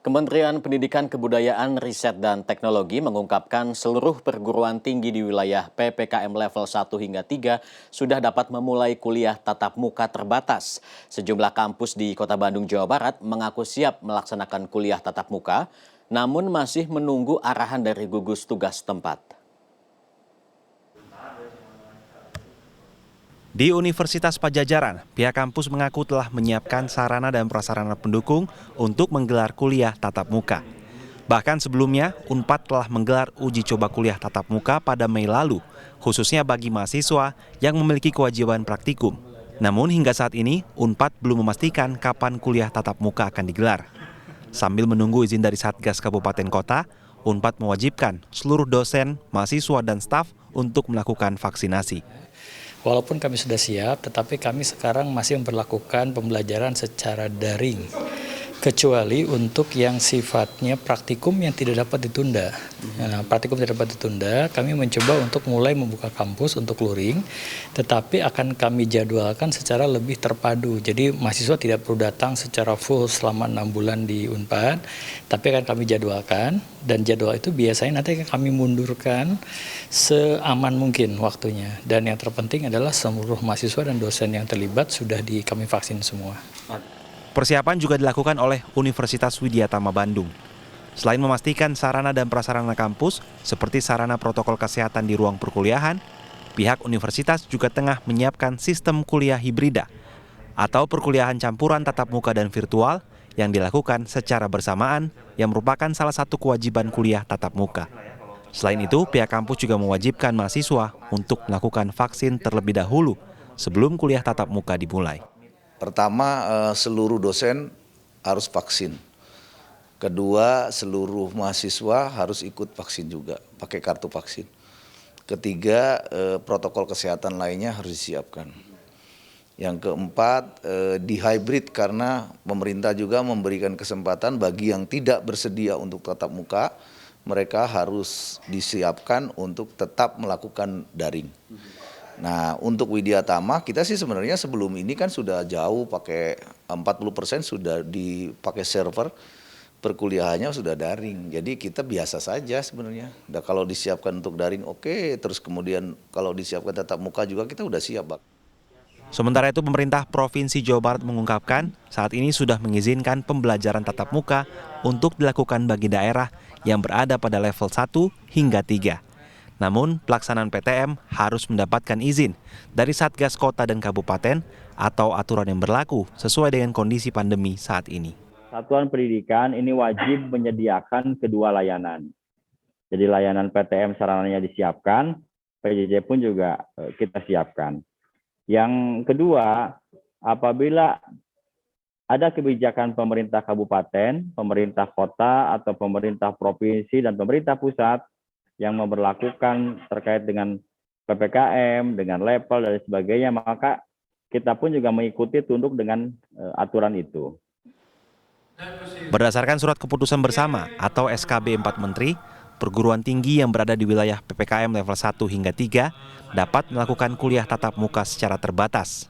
Kementerian Pendidikan Kebudayaan, Riset dan Teknologi mengungkapkan seluruh perguruan tinggi di wilayah PPKM level 1 hingga 3 sudah dapat memulai kuliah tatap muka terbatas. Sejumlah kampus di Kota Bandung, Jawa Barat mengaku siap melaksanakan kuliah tatap muka, namun masih menunggu arahan dari gugus tugas tempat. Di Universitas Padjadjaran, pihak kampus mengaku telah menyiapkan sarana dan prasarana pendukung untuk menggelar kuliah tatap muka. Bahkan sebelumnya, Unpad telah menggelar uji coba kuliah tatap muka pada Mei lalu, khususnya bagi mahasiswa yang memiliki kewajiban praktikum. Namun hingga saat ini, Unpad belum memastikan kapan kuliah tatap muka akan digelar. Sambil menunggu izin dari Satgas Kabupaten Kota, Unpad mewajibkan seluruh dosen, mahasiswa, dan staf untuk melakukan vaksinasi. Walaupun kami sudah siap, tetapi kami sekarang masih memperlakukan pembelajaran secara daring. Kecuali untuk yang sifatnya praktikum yang tidak dapat ditunda. Nah, praktikum tidak dapat ditunda, kami mencoba untuk mulai membuka kampus untuk luring, tetapi akan kami jadwalkan secara lebih terpadu. Jadi mahasiswa tidak perlu datang secara full selama 6 bulan di Unpad, tapi akan kami jadwalkan, dan jadwal itu biasanya nanti akan kami mundurkan seaman mungkin waktunya. Dan yang terpenting adalah seluruh mahasiswa dan dosen yang terlibat sudah kami vaksin semua. Persiapan juga dilakukan oleh Universitas Widyatama Bandung. Selain memastikan sarana dan prasarana kampus, seperti sarana protokol kesehatan di ruang perkuliahan, pihak universitas juga tengah menyiapkan sistem kuliah hibrida atau perkuliahan campuran tatap muka dan virtual yang dilakukan secara bersamaan yang merupakan salah satu kewajiban kuliah tatap muka. Selain itu, pihak kampus juga mewajibkan mahasiswa untuk melakukan vaksin terlebih dahulu sebelum kuliah tatap muka dimulai. Pertama, seluruh dosen harus vaksin. Kedua, seluruh mahasiswa harus ikut vaksin juga, pakai kartu vaksin. Ketiga, protokol kesehatan lainnya harus disiapkan. Yang keempat, di hybrid karena pemerintah juga memberikan kesempatan bagi yang tidak bersedia untuk tatap muka, mereka harus disiapkan untuk tetap melakukan daring. Nah, untuk Widyatama kita sih sebenarnya sebelum ini kan sudah jauh pakai 40% sudah dipakai server, perkuliahannya sudah daring. Jadi kita biasa saja sebenarnya. Nah, kalau disiapkan untuk daring oke, terus kemudian kalau disiapkan tatap muka juga kita udah siap, Pak. Sementara itu pemerintah Provinsi Jawa Barat mengungkapkan saat ini sudah mengizinkan pembelajaran tatap muka untuk dilakukan bagi daerah yang berada pada level 1 hingga 3. Namun, pelaksanaan PTM harus mendapatkan izin dari Satgas Kota dan Kabupaten atau aturan yang berlaku sesuai dengan kondisi pandemi saat ini. Satuan pendidikan ini wajib menyediakan kedua layanan. Jadi layanan PTM sarananya disiapkan, PJJ pun juga kita siapkan. Yang kedua, apabila ada kebijakan pemerintah kabupaten, pemerintah kota, atau pemerintah provinsi dan pemerintah pusat yang memberlakukan terkait dengan PPKM, dengan level dan sebagainya, maka kita pun juga mengikuti tunduk dengan aturan itu. Berdasarkan surat keputusan bersama atau SKB 4 Menteri, perguruan tinggi yang berada di wilayah PPKM level 1 hingga 3 dapat melakukan kuliah tatap muka secara terbatas.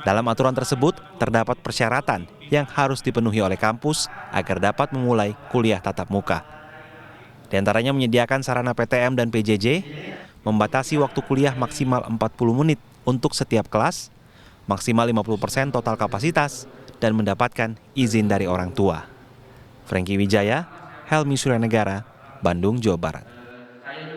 Dalam aturan tersebut, terdapat persyaratan yang harus dipenuhi oleh kampus agar dapat memulai kuliah tatap muka. Di antaranya menyediakan sarana PTM dan PJJ, membatasi waktu kuliah maksimal 40 menit untuk setiap kelas, maksimal 50% total kapasitas, dan mendapatkan izin dari orang tua. Franky Wijaya, Helmi Suryanegara, Bandung, Jawa Barat.